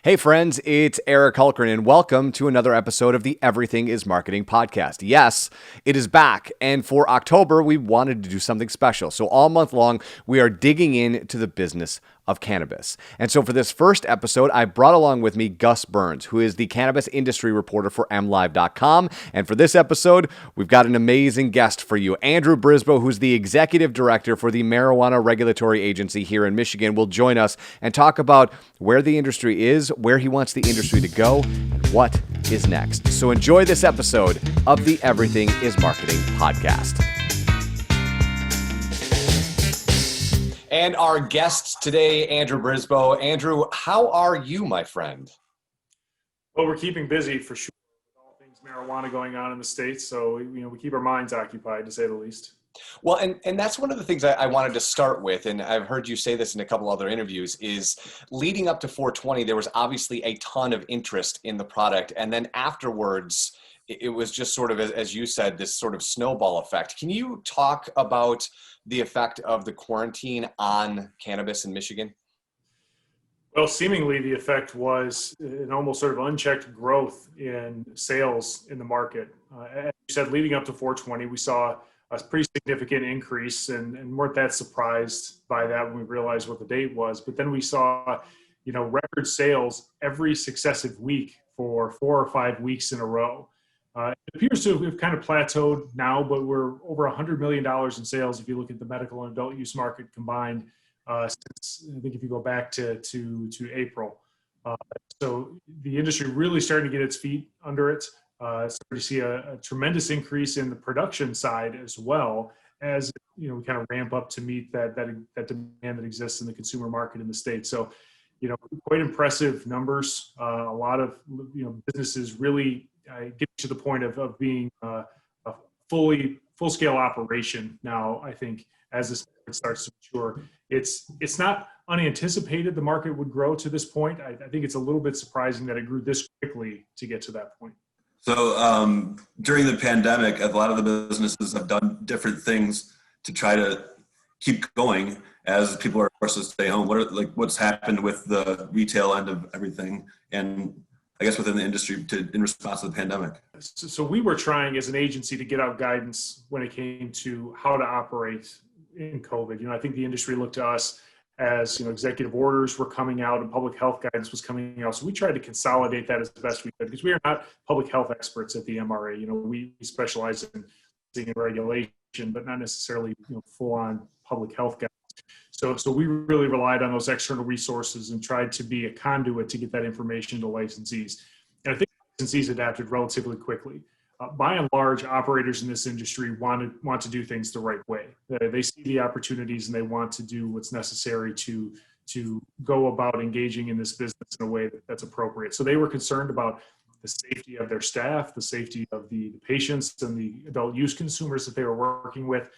Hey friends, it's Eric Hultgren and welcome to another episode of the Everything is Marketing podcast. Yes, it is back, and for October, we wanted to do something special. So all month long, we are digging into the business of cannabis. And so for this first episode, I brought along with me Gus Burns, who is the cannabis industry reporter for MLive.com. And for this episode, we've got an amazing guest for you. Andrew Brisbo, who's the executive director for the Marijuana Regulatory Agency here in Michigan, will join us and talk about where the industry is, where he wants the industry to go, and what is next. So enjoy this episode of the Everything is Marketing podcast. And our guest today, Andrew Brisbo. Andrew, how are you, my friend? Well, we're keeping busy for sure with all things marijuana going on in the States. So, we keep our minds occupied, to say the least. Well, and that's one of the things I wanted to start with, and I've heard you say this in a couple other interviews, is leading up to 420, there was obviously a ton of interest in the product. And then afterwards, it was just sort of, as you said, this sort of snowball effect. Can you talk about the effect of the quarantine on cannabis in Michigan? Well, seemingly the effect was an almost sort of unchecked growth in sales in the market. As you said, leading up to 420, we saw a pretty significant increase and weren't that surprised by that when we realized what the date was. But then we saw, record sales every successive week for 4 or 5 weeks in a row. It appears to have kind of plateaued now, but we're over $100 million in sales if you look at the medical and adult use market combined since, I think if you go back to April. So the industry really starting to get its feet under it. Starting to see a tremendous increase in the production side as well as, we kind of ramp up to meet that demand that exists in the consumer market in the state. So, quite impressive numbers. A lot of, businesses really get to the point of being a full-scale operation now. I think as this market starts to mature, it's not unanticipated the market would grow to this point. I think it's a little bit surprising that it grew this quickly to get to that point. So during the pandemic, a lot of the businesses have done different things to try to keep going as people are forced to stay home. What's happened with the retail end of everything, and I guess within the industry in response to the pandemic? So we were trying as an agency to get out guidance when it came to how to operate in COVID. I think the industry looked to us as, executive orders were coming out and public health guidance was coming out. So we tried to consolidate that as best we could because we are not public health experts at the MRA. We specialize in regulation, but not necessarily, full on public health guidance. So we really relied on those external resources and tried to be a conduit to get that information to licensees. And I think licensees adapted relatively quickly. By and large, operators in this industry want to do things the right way. They see the opportunities and they want to do what's necessary to go about engaging in this business in a way that's appropriate. So they were concerned about the safety of their staff, the safety of the patients and the adult use consumers that they were working with.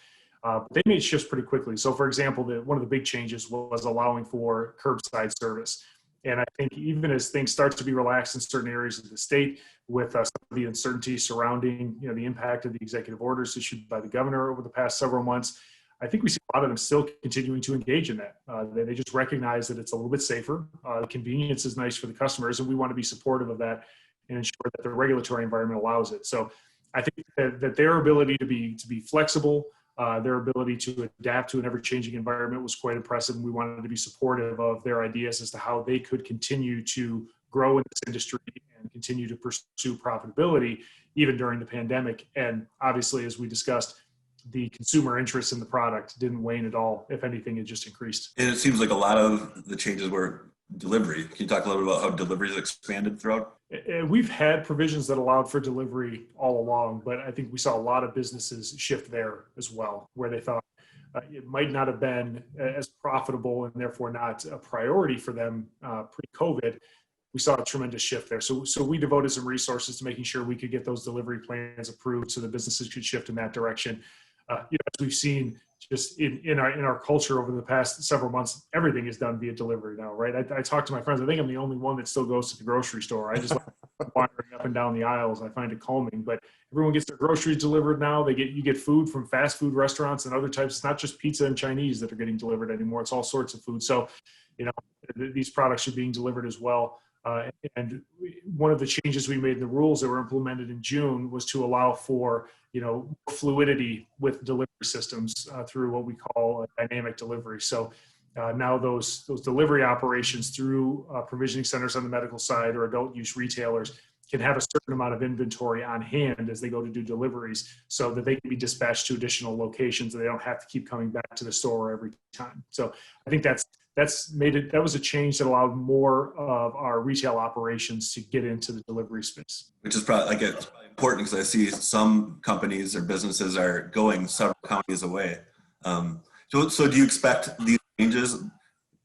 They made shifts pretty quickly. So, for example, one of the big changes was allowing for curbside service. And I think even as things start to be relaxed in certain areas of the state with some of the uncertainty surrounding, the impact of the executive orders issued by the governor over the past several months, I think we see a lot of them still continuing to engage in that. They just recognize that it's a little bit safer. The convenience is nice for the customers, and we want to be supportive of that and ensure that the regulatory environment allows it. So I think that their ability to be flexible, their ability to adapt to an ever-changing environment was quite impressive, and we wanted to be supportive of their ideas as to how they could continue to grow in this industry and continue to pursue profitability even during the pandemic. And obviously, as we discussed, the consumer interest in the product didn't wane at all. If anything, it just increased. And it seems like a lot of the changes were delivery. Can you talk a little bit about how delivery has expanded throughout? We've had provisions that allowed for delivery all along, but I think we saw a lot of businesses shift there as well, where they thought it might not have been as profitable and therefore not a priority for them pre-COVID. We saw a tremendous shift there. So we devoted some resources to making sure we could get those delivery plans approved so the businesses could shift in that direction. As we've seen just in our culture over the past several months, everything is done via delivery now, right? I talk to my friends. I think I'm the only one that still goes to the grocery store. I just like wandering up and down the aisles. I find it calming. But everyone gets their groceries delivered now. You get food from fast food restaurants and other types. It's not just pizza and Chinese that are getting delivered anymore. It's all sorts of food. So, these products are being delivered as well. And one of the changes we made in the rules that were implemented in June was to allow for, fluidity with delivery systems through what we call dynamic delivery. So now those delivery operations through provisioning centers on the medical side or adult use retailers can have a certain amount of inventory on hand as they go to do deliveries so that they can be dispatched to additional locations and they don't have to keep coming back to the store every time. So I think that was a change that allowed more of our retail operations to get into the delivery space. Which is probably it's probably important because I see some companies or businesses are going several counties away. So do you expect these changes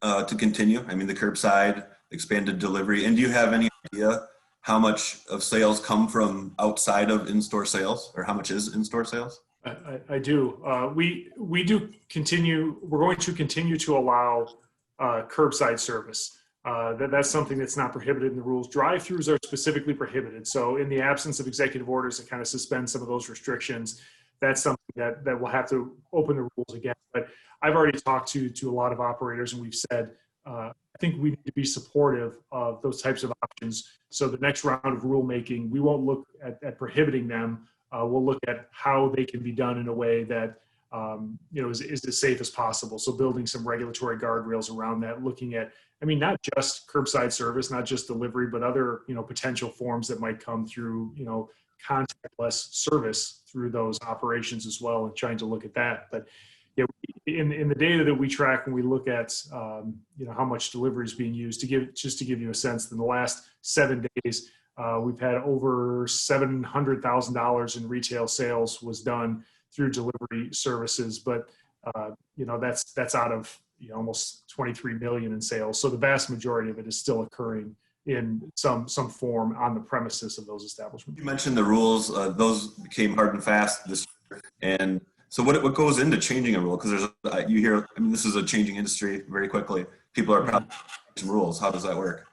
to continue? I mean, the curbside, expanded delivery, and do you have any idea how much of sales come from outside of in-store sales, or how much is in-store sales? I do. We do continue. We're going to continue to allow curbside service. That's something that's not prohibited in the rules. Drive-throughs are specifically prohibited. So in the absence of executive orders that kind of suspend some of those restrictions, that's something that we'll have to open the rules again. But I've already talked to a lot of operators, and we've said, I think we need to be supportive of those types of options. So the next round of rulemaking, we won't look at prohibiting them. We'll look at how they can be done in a way that is as safe as possible. So building some regulatory guardrails around that, looking at, not just curbside service, not just delivery, but other, potential forms that might come through, contactless service through those operations as well, and trying to look at that. But in the data that we track, when we look at, how much delivery is being used, to give you a sense, in the last 7 days, we've had over $700,000 in retail sales was done through delivery services, but that's out of almost 23 million in sales. So the vast majority of it is still occurring in some form on the premises of those establishments. You mentioned the rules; those became hard and fast this year. And so, what goes into changing a rule? Because there's you hear, this is a changing industry very quickly. People are probably changing rules. How does that work?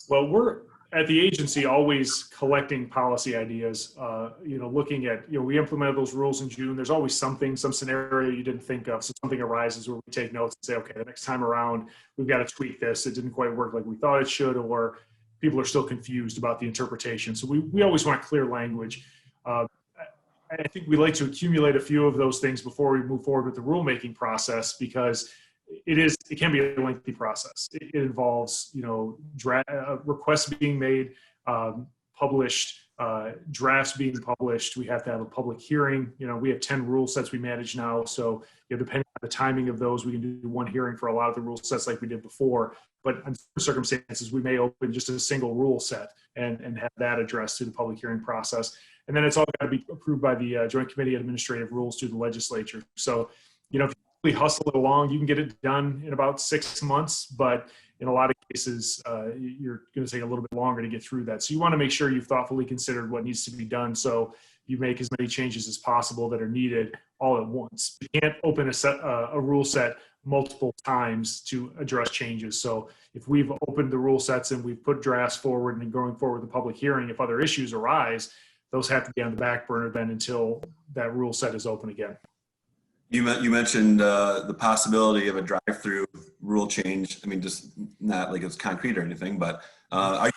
Well, we're at the agency always collecting policy ideas, looking at, we implemented those rules in June. There's always some scenario you didn't think of. So something arises where we take notes and say, okay, the next time around, we've got to tweak this. It didn't quite work like we thought it should, or people are still confused about the interpretation. So we always want clear language. I think we like to accumulate a few of those things before we move forward with the rulemaking process, because it can be a lengthy process. It involves, requests being made, published, drafts being published. We have to have a public hearing. We have 10 rule sets we manage now. So, depending on the timing of those, we can do one hearing for a lot of the rule sets like we did before. But in certain circumstances, we may open just a single rule set and have that addressed through the public hearing process. And then it's all got to be approved by the Joint Committee on Administrative Rules through the legislature. So, if we hustle it along, you can get it done in about 6 months, but in a lot of cases, you're going to take a little bit longer to get through that. So you want to make sure you've thoughtfully considered what needs to be done, so you make as many changes as possible that are needed all at once. You can't open a rule set multiple times to address changes. So if we've opened the rule sets and we've put drafts forward and going forward with the public hearing, if other issues arise, those have to be on the back burner then until that rule set is open again. You mentioned the possibility of a drive-through rule change. Just not like it's concrete or anything, but are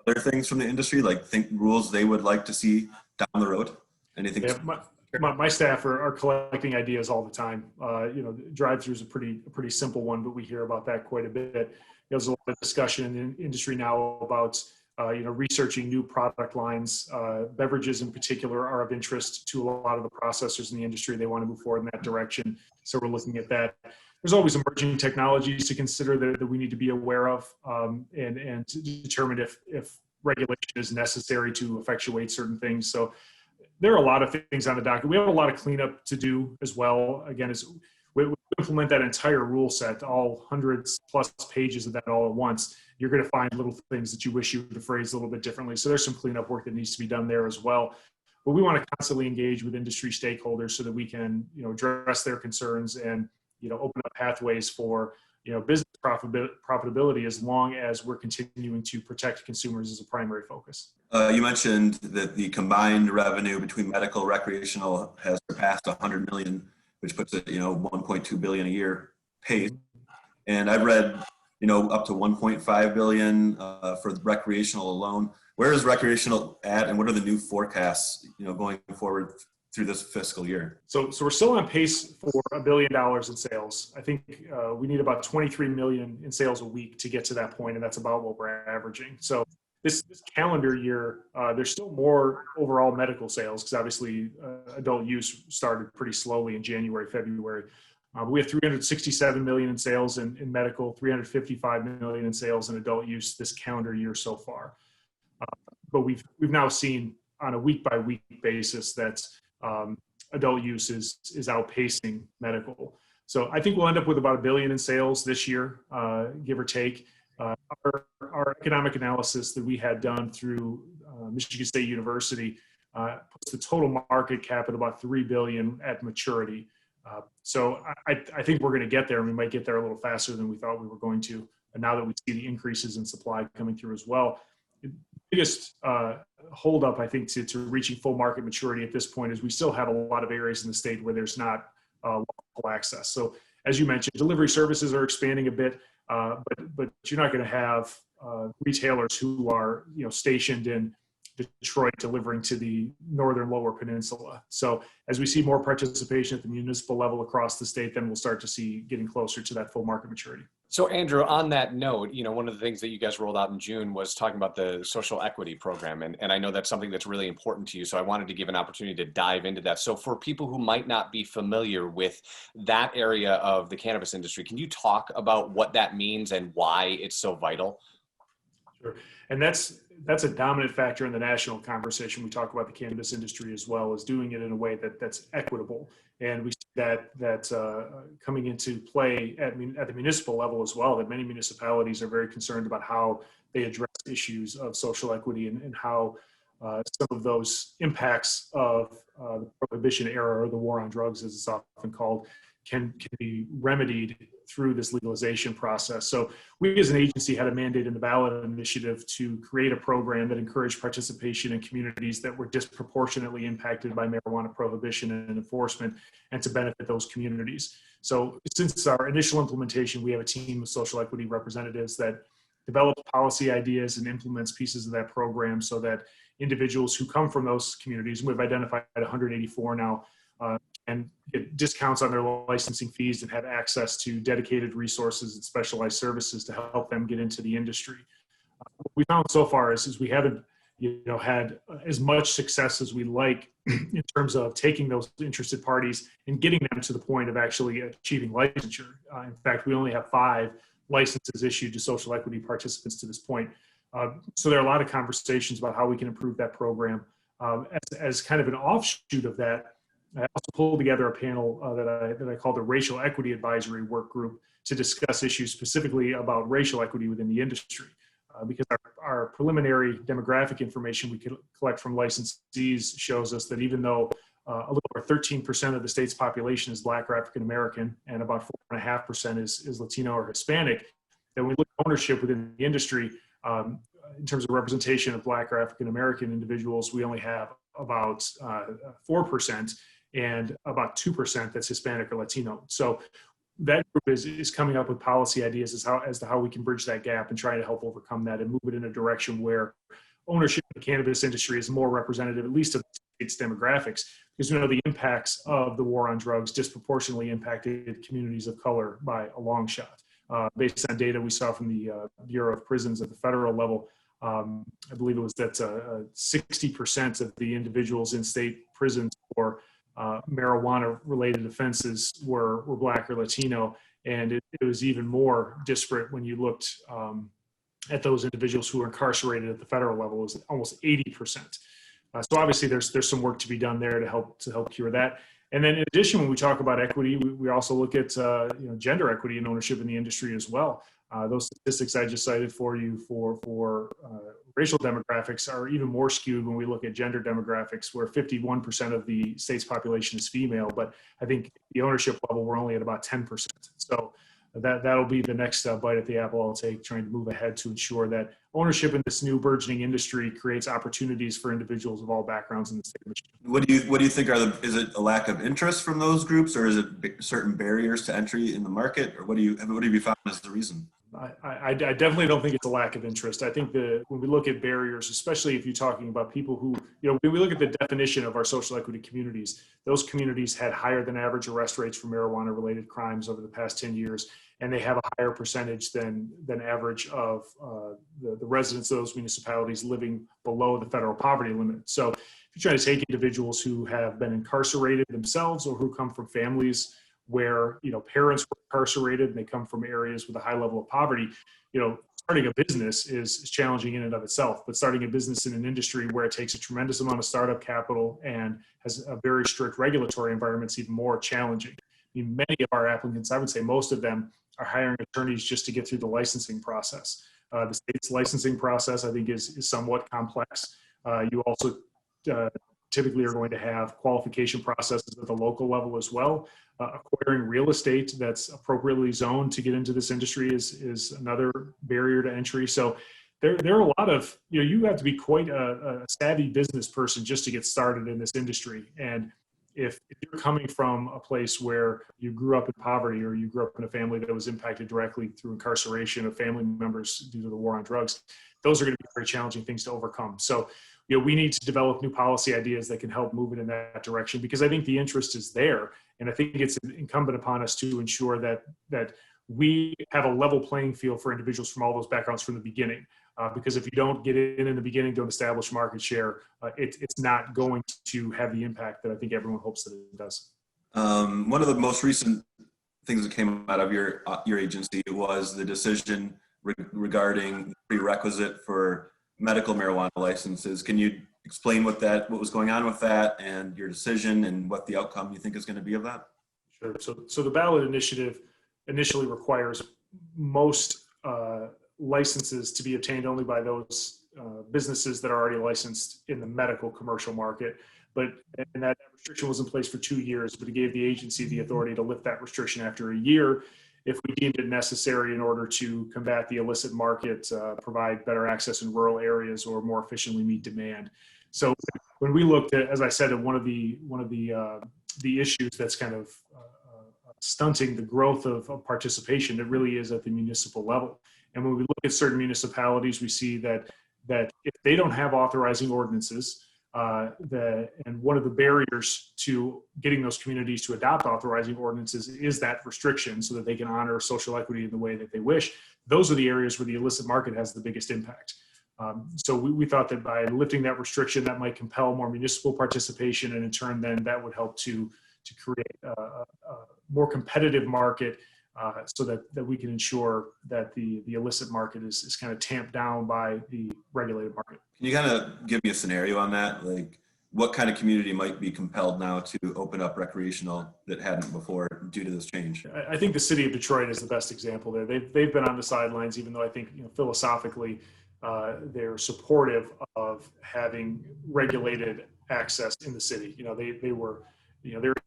there other things from the industry, like rules they would like to see down the road? Anything? Yeah, my staff are collecting ideas all the time. Drive-through is a pretty simple one, but we hear about that quite a bit. There's a lot of discussion in the industry now about researching new product lines. Beverages in particular are of interest to a lot of the processors in the industry. They want to move forward in that direction. So we're looking at that. There's always emerging technologies to consider that we need to be aware of, and to determine if regulation is necessary to effectuate certain things. So there are a lot of things on the docket. We have a lot of cleanup to do as well. Again, as we implement that entire rule set, all hundreds plus pages of that all at once, you're going to find little things that you wish you would have phrased a little bit differently. So there's some cleanup work that needs to be done there as well. But we want to constantly engage with industry stakeholders so that we can, address their concerns and, open up pathways for, business profitability, as long as we're continuing to protect consumers as a primary focus. You mentioned that the combined revenue between medical, recreational has surpassed 100 million, which puts it, 1.2 billion a year pace. And I've read up to 1.5 billion for recreational alone. Where is recreational at, and what are the new forecasts, going forward through this fiscal year? So we're still on pace for $1 billion in sales. I think we need about 23 million in sales a week to get to that point, and that's about what we're averaging. So this calendar year, there's still more overall medical sales because obviously adult use started pretty slowly in January, February. We have 367 million in sales in medical, 355 million in sales in adult use this calendar year so far. But we've now seen on a week by week basis that adult use is outpacing medical. So I think we'll end up with about $1 billion in sales this year, give or take. Our economic analysis that we had done through Michigan State University puts the total market cap at about $3 billion at maturity. So I think we're going to get there, and we might get there a little faster than we thought we were going to. And now that we see the increases in supply coming through as well, the biggest holdup, I think, to reaching full market maturity at this point is we still have a lot of areas in the state where there's not lawful access. So as you mentioned, delivery services are expanding a bit, but you're not going to have retailers who are stationed in Detroit delivering to the northern lower peninsula. So as we see more participation at the municipal level across the state, then we'll start to see getting closer to that full market maturity. So Andrew, on that note, one of the things that you guys rolled out in June was talking about the social equity program. And I know that's something that's really important to you. So I wanted to give an opportunity to dive into that. So for people who might not be familiar with that area of the cannabis industry, can you talk about what that means and why it's so vital? Sure. And that's a dominant factor in the national conversation. We talk about the cannabis industry as well as doing it in a way that's equitable. And we see that coming into play at the municipal level as well, that many municipalities are very concerned about how they address issues of social equity and how some of those impacts of the prohibition era, or the war on drugs as it's often called, can be remedied through this legalization process. So we as an agency had a mandate in the ballot initiative to create a program that encouraged participation in communities that were disproportionately impacted by marijuana prohibition and enforcement, and to benefit those communities. So since our initial implementation, we have a team of social equity representatives that develops policy ideas and implements pieces of that program so that individuals who come from those communities, we've identified 184 now, and get discounts on their licensing fees and have access to dedicated resources and specialized services to help them get into the industry. What we found so far is we haven't had as much success as we like in terms of taking those interested parties and getting them to the point of actually achieving licensure. In fact, we only have 5 licenses issued to social equity participants to this point. So there are a lot of conversations about how we can improve that program. As kind of an offshoot of that, I also pulled together a panel that I call the Racial Equity Advisory Work Group to discuss issues specifically about racial equity within the industry. Because our preliminary demographic information we collect from licensees shows us that even though a little over 13% of the state's population is Black or African American, and about 4.5% is Latino or Hispanic, that when we look at ownership within the industry, in terms of representation of Black or African American individuals, we only have about 4%. And about 2% that's Hispanic or Latino. So that group is coming up with policy ideas as to how we can bridge that gap and try to help overcome that and move it in a direction where ownership in the cannabis industry is more representative, at least of the state's demographics, because we know the impacts of the war on drugs disproportionately impacted communities of color by a long shot. Based on data we saw from the Bureau of Prisons at the federal level, I believe it was that 60% of the individuals in state prisons for marijuana-related offenses were Black or Latino, and it was even more disparate when you looked at those individuals who were incarcerated at the federal level. It was almost 80%. So obviously, there's some work to be done there to help cure that. And then in addition, when we talk about equity, we also look at gender equity and ownership in the industry as well. Those statistics I just cited for you for racial demographics are even more skewed when we look at gender demographics, where 51% of the state's population is female, but I think the ownership level, we're only at about 10%. So that'll be the next bite at the apple I'll take, trying to move ahead to ensure that ownership in this new burgeoning industry creates opportunities for individuals of all backgrounds in the state of Michigan. What do you think is it a lack of interest from those groups, or is it certain barriers to entry in the market, or what do you found as the reason? I definitely don't think it's a lack of interest. I think when we look at barriers, especially if you're talking about people who, when we look at the definition of our social equity communities, those communities had higher than average arrest rates for marijuana related crimes over the past 10 years. And they have a higher percentage than average of the residents of those municipalities living below the federal poverty limit. So if you're trying to take individuals who have been incarcerated themselves or who come from families where parents were incarcerated and they come from areas with a high level of poverty, starting a business is challenging in and of itself. But starting a business in an industry where it takes a tremendous amount of startup capital and has a very strict regulatory environment is even more challenging. I mean, many of our applicants, I would say most of them, are hiring attorneys just to get through the licensing process. The state's licensing process, I think, is somewhat complex. You also typically are going to have qualification processes at the local level as well. Acquiring real estate that's appropriately zoned to get into this industry is another barrier to entry. So there are a lot of, you have to be quite a savvy business person just to get started in this industry. And if you're coming from a place where you grew up in poverty or you grew up in a family that was impacted directly through incarceration of family members due to the war on drugs, those are going to be very challenging things to overcome. So, we need to develop new policy ideas that can help move it in that direction, because I think the interest is there. And I think it's incumbent upon us to ensure that we have a level playing field for individuals from all those backgrounds from the beginning. Because if you don't get in the beginning, don't establish market share, it's not going to have the impact that I think everyone hopes that it does. One of the most recent things that came out of your agency was the decision regarding the prerequisite for medical marijuana licenses. Can you explain what was going on with that and your decision and what the outcome you think is going to be of that? Sure. So the ballot initiative initially requires most licenses to be obtained only by those businesses that are already licensed in the medical commercial market. And that restriction was in place for 2 years, but it gave the agency the authority to lift that restriction after a year if we deemed it necessary in order to combat the illicit market, provide better access in rural areas, or more efficiently meet demand. So when we looked at, as I said, at one of the issues that's kind of stunting the growth of participation, it really is at the municipal level. And when we look at certain municipalities, we see that if they don't have authorizing ordinances, and one of the barriers to getting those communities to adopt authorizing ordinances is that restriction, so that they can honor social equity in the way that they wish. Those are the areas where the illicit market has the biggest impact. So we thought that by lifting that restriction, that might compel more municipal participation, and in turn, then that would help to create a more competitive market, so that we can ensure that the illicit market is kind of tamped down by the regulated market. Can you kind of give me a scenario on that? Like, what kind of community might be compelled now to open up recreational that hadn't before due to this change? I think the city of Detroit is the best example there. They've been on the sidelines, even though I think philosophically they're supportive of having regulated access in the city. They were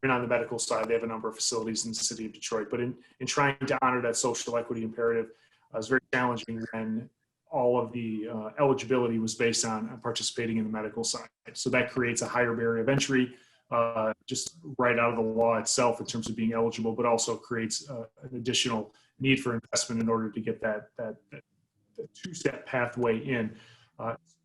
on the medical side. They have a number of facilities in the city of Detroit, but in trying to honor that social equity imperative, it was very challenging when all of the eligibility was based on participating in the medical side. So that creates a higher barrier of entry, just right out of the law itself in terms of being eligible, but also creates an additional need for investment in order to get that two-step pathway in.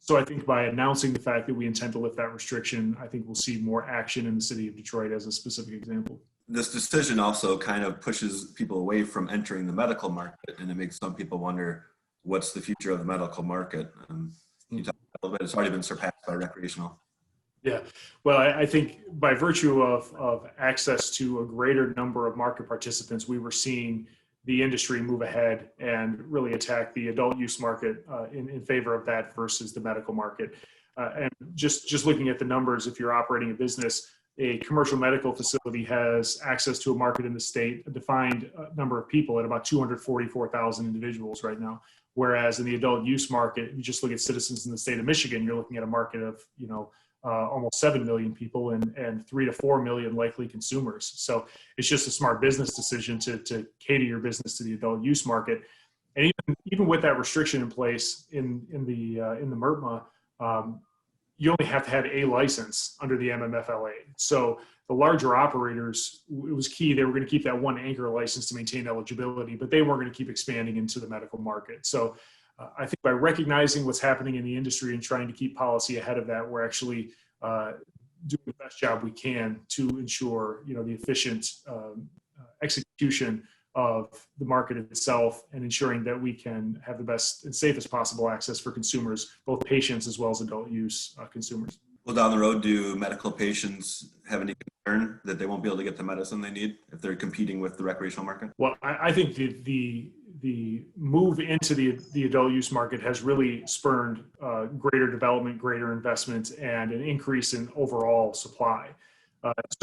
So I think by announcing the fact that we intend to lift that restriction, I think we'll see more action in the city of Detroit as a specific example. This decision also kind of pushes people away from entering the medical market, and it makes some people wonder, what's the future of the medical market? Can you talk a little bit? It's already been surpassed by recreational. Yeah, well, I think by virtue of access to a greater number of market participants, we were seeing the industry move ahead and really attack the adult use market in favor of that versus the medical market. And just looking at the numbers, if you're operating a business, a commercial medical facility has access to a market in the state, a defined number of people at about 244,000 individuals right now. Whereas in the adult use market, you just look at citizens in the state of Michigan, you're looking at a market of, almost 7 million people and 3 to 4 million likely consumers. So it's just a smart business decision to cater your business to the adult use market. And even with that restriction in place in the MRTMA, you only have to have a license under the MMFLA. So the larger operators, it was key. They were going to keep that one anchor license to maintain eligibility, but they weren't going to keep expanding into the medical market. So I think by recognizing what's happening in the industry and trying to keep policy ahead of that, we're actually doing the best job we can to ensure, the efficient execution of the market itself, and ensuring that we can have the best and safest possible access for consumers, both patients as well as adult use consumers. Well, down the road, do medical patients have any concern that they won't be able to get the medicine they need if they're competing with the recreational market? Well, I think the move into the adult use market has really spurred greater development, greater investment, and an increase in overall supply.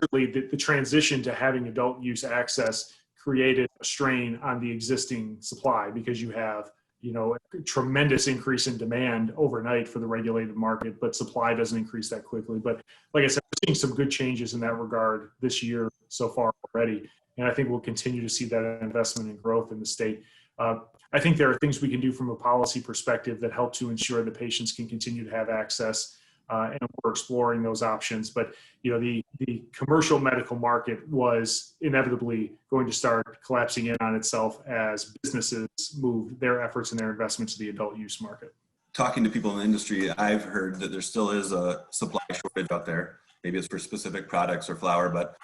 Certainly, the transition to having adult use access created a strain on the existing supply, because you have a tremendous increase in demand overnight for the regulated market, but supply doesn't increase that quickly. But like I said, we're seeing some good changes in that regard this year so far already, and I think we'll continue to see that investment and growth in the state. I think there are things we can do from a policy perspective that help to ensure that patients can continue to have access, and we're exploring those options. But the commercial medical market was inevitably going to start collapsing in on itself as businesses moved their efforts and their investments to the adult use market. Talking to people in the industry, I've heard that there still is a supply shortage out there. Maybe it's for specific products or flower, but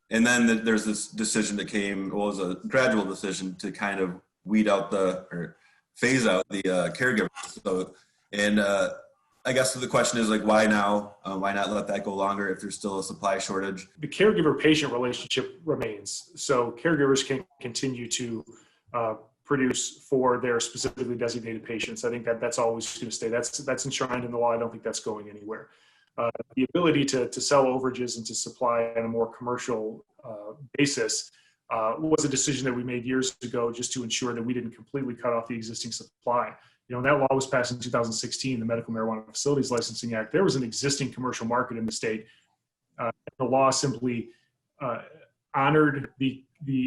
and then there's this decision that came, well, it was a gradual decision to kind of phase out the caregiver. So, and I guess the question is, like, why now? Why not let that go longer if there's still a supply shortage? The caregiver-patient relationship remains. So caregivers can continue to produce for their specifically designated patients. I think that's always going to stay. That's enshrined in the law. I don't think that's going anywhere. The ability to sell overages and to supply on a more commercial basis was a decision that we made years ago, just to ensure that we didn't completely cut off the existing supply. That law was passed in 2016, the Medical Marijuana Facilities Licensing Act. There was an existing commercial market in the state. The law simply honored the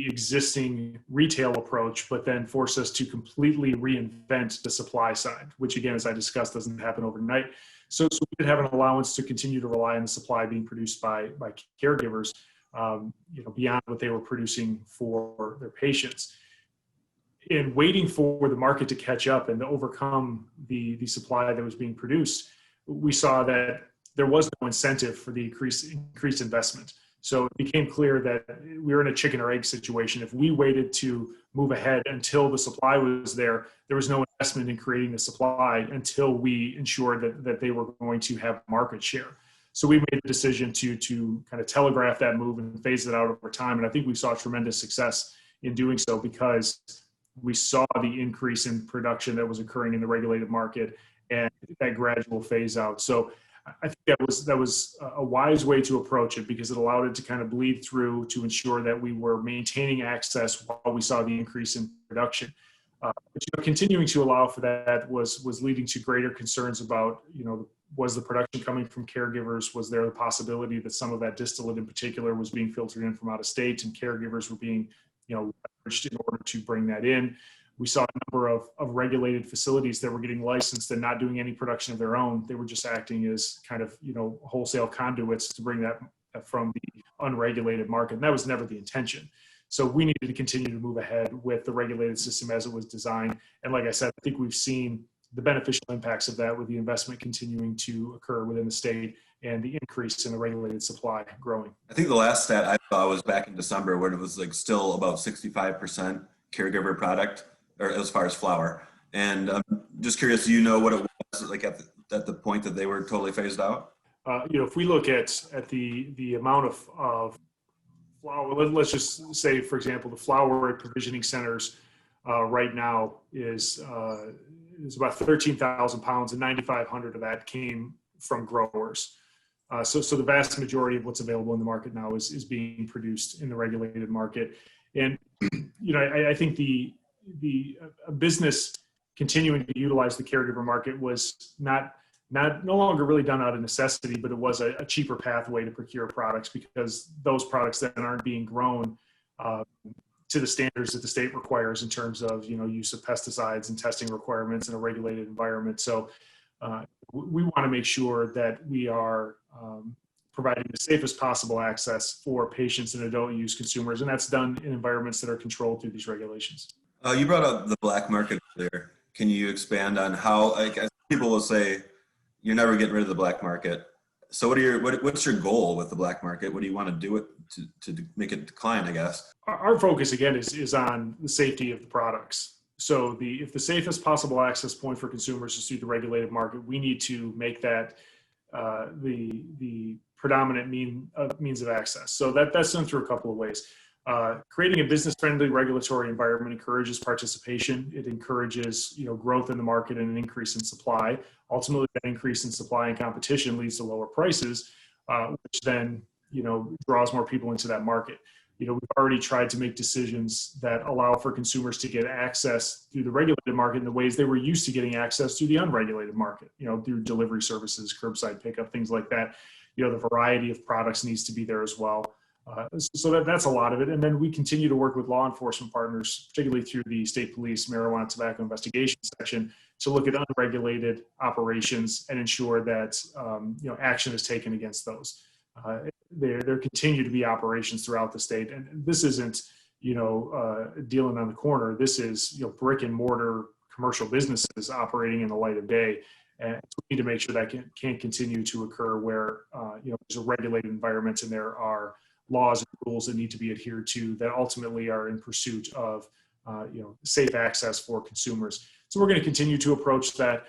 existing retail approach, but then forced us to completely reinvent the supply side, which, again, as I discussed, doesn't happen overnight. So we did have an allowance to continue to rely on the supply being produced by caregivers, beyond what they were producing for their patients. In waiting for the market to catch up and to overcome the supply that was being produced, we saw that there was no incentive for the increased investment. So it became clear that we were in a chicken or egg situation. If we waited to move ahead until the supply was there, there was no investment in creating the supply until we ensured that they were going to have market share. So we made the decision to kind of telegraph that move and phase it out over time. And I think we saw tremendous success in doing so, because we saw the increase in production that was occurring in the regulated market and that gradual phase out. So I think that was a wise way to approach it, because it allowed it to kind of bleed through to ensure that we were maintaining access while we saw the increase in production. But continuing to allow for that was leading to greater concerns about, was the production coming from caregivers? Was there the possibility that some of that distillate in particular was being filtered in from out of state, and caregivers were being leveraged in order to bring that in? We saw a number of regulated facilities that were getting licensed and not doing any production of their own. They were just acting as kind of, wholesale conduits to bring that from the unregulated market. And that was never the intention. So we needed to continue to move ahead with the regulated system as it was designed. And like I said, I think we've seen the beneficial impacts of that, with the investment continuing to occur within the state and the increase in the regulated supply growing. I think the last stat I saw was back in December, where it was like still about 65% caregiver product, or as far as flower. And I'm just curious, do you know what it was like at the point that they were totally phased out? If we look at the amount of flower, let's just say, for example, the flower provisioning centers right now is about 13,000 pounds, and 9,500 of that came from growers. So the vast majority of what's available in the market now is being produced in the regulated market. And I think the business continuing to utilize the caregiver market was no longer really done out of necessity, but it was a cheaper pathway to procure products, because those products then aren't being grown to the standards that the state requires in terms of use of pesticides and testing requirements in a regulated environment. So we want to make sure that we are providing the safest possible access for patients and adult use consumers. And that's done in environments that are controlled through these regulations. You brought up the black market earlier. Can you expand on how, like, as people will say, you're never getting rid of the black market. So what's your goal with the black market? What do you want to do it to make it decline, I guess? Our focus, again, is on the safety of the products. So if the safest possible access point for consumers is through the regulated market, we need to make that the predominant means of access. So that's done through a couple of ways. Creating a business-friendly regulatory environment encourages participation. It encourages growth in the market and an increase in supply. Ultimately, that increase in supply and competition leads to lower prices, which then draws more people into that market. We've already tried to make decisions that allow for consumers to get access through the regulated market in the ways they were used to getting access through the unregulated market, through delivery services, curbside pickup, things like that. The variety of products needs to be there as well. So that's a lot of it. And then we continue to work with law enforcement partners, particularly through the state police marijuana tobacco investigation section, to look at unregulated operations and ensure that action is taken against those. There continue to be operations throughout the state, and this isn't dealing on the corner. This is brick and mortar commercial businesses operating in the light of day, and so we need to make sure that can't continue to occur where there's a regulated environment and there are laws and rules that need to be adhered to that ultimately are in pursuit of safe access for consumers. So we're going to continue to approach that,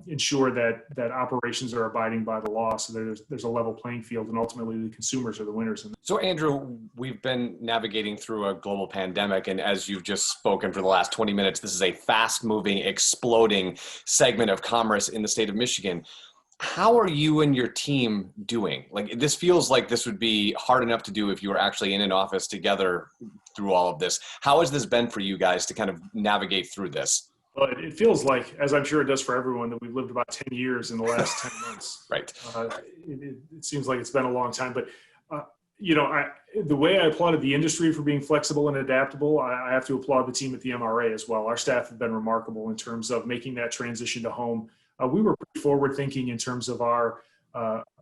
ensure that operations are abiding by the law, so there's a level playing field, and ultimately the consumers are the winners. So Andrew, we've been navigating through a global pandemic, and as you've just spoken for the last 20 minutes, this is a fast-moving, exploding segment of commerce in the state of Michigan. How are you and your team doing? Like, this feels like this would be hard enough to do if you were actually in an office together through all of this. How has this been for you guys to kind of navigate through this? Well, it feels like, as I'm sure it does for everyone, that we've lived about 10 years in the last 10 months. Right. It seems like it's been a long time, but the way I applauded the industry for being flexible and adaptable, I have to applaud the team at the MRA as well. Our staff have been remarkable in terms of making that transition to home. We were pretty forward thinking in terms of our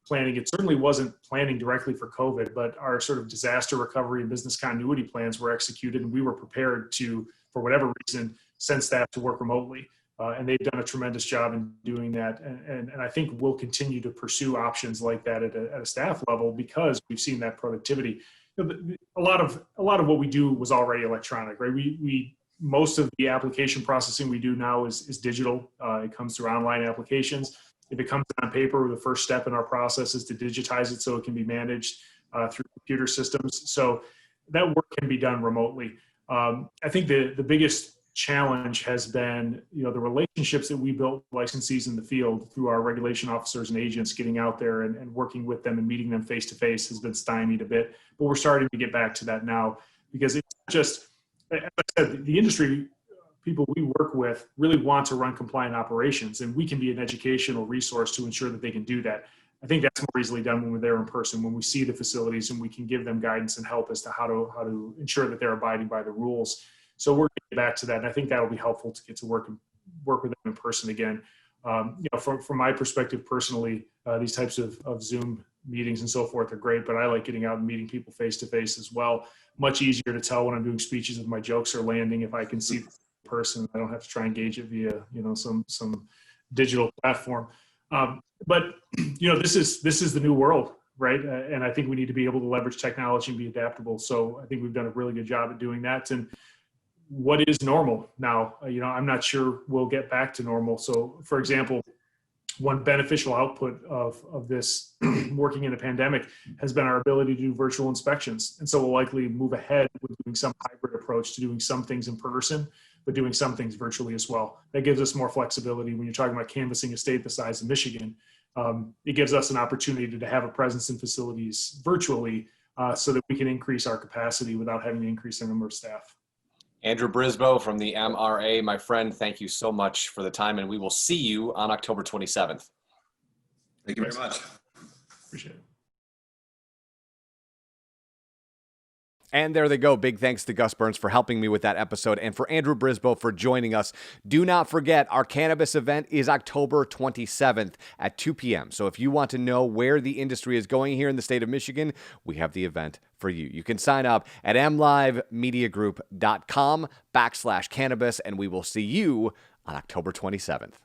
planning. It certainly wasn't planning directly for COVID, but our sort of disaster recovery and business continuity plans were executed, and we were prepared to, for whatever reason, send staff to work remotely. And they've done a tremendous job in doing that. And I think we'll continue to pursue options like that at a staff level, because we've seen that productivity. A lot of what we do was already electronic, right? Most of the application processing we do now is digital. It comes through online applications. If it comes on paper, the first step in our process is to digitize it so it can be managed through computer systems. So that work can be done remotely. I think the biggest challenge has been, the relationships that we built with licensees in the field through our regulation officers and agents, getting out there and working with them and meeting them face to face has been stymied a bit. But we're starting to get back to that now, because it's not just, as I said, the industry people we work with really want to run compliant operations, and we can be an educational resource to ensure that they can do that. I think that's more easily done when we're there in person, when we see the facilities and we can give them guidance and help as to how to ensure that they're abiding by the rules. So we're getting back to that, and I think that'll be helpful to get to work with them in person again. From my perspective personally, these types of Zoom meetings and so forth are great, but I like getting out and meeting people face to face as well. Much easier to tell when I'm doing speeches if my jokes are landing, if I can see the person. I don't have to try and gauge it via some digital platform. But this is the new world, right? And I think we need to be able to leverage technology and be adaptable. So I think we've done a really good job at doing that. And what is normal now? I'm not sure we'll get back to normal. So, for example, one beneficial output of this working in a pandemic has been our ability to do virtual inspections. And so we'll likely move ahead with doing some hybrid approach to doing some things in person, but doing some things virtually as well. That gives us more flexibility when you're talking about canvassing a state the size of Michigan. It gives us an opportunity to have a presence in facilities virtually so that we can increase our capacity without having to increase the number of staff. Andrew Brisbo from the MRA, my friend, thank you so much for the time, and we will see you on October 27th. Thank you very much. Appreciate it. And there they go. Big thanks to Gus Burns for helping me with that episode and for Andrew Brisbo for joining us. Do not forget, our cannabis event is October 27th at 2 p.m. So if you want to know where the industry is going here in the state of Michigan, we have the event for you. You can sign up at mlivemediagroup.com/cannabis, and we will see you on October 27th.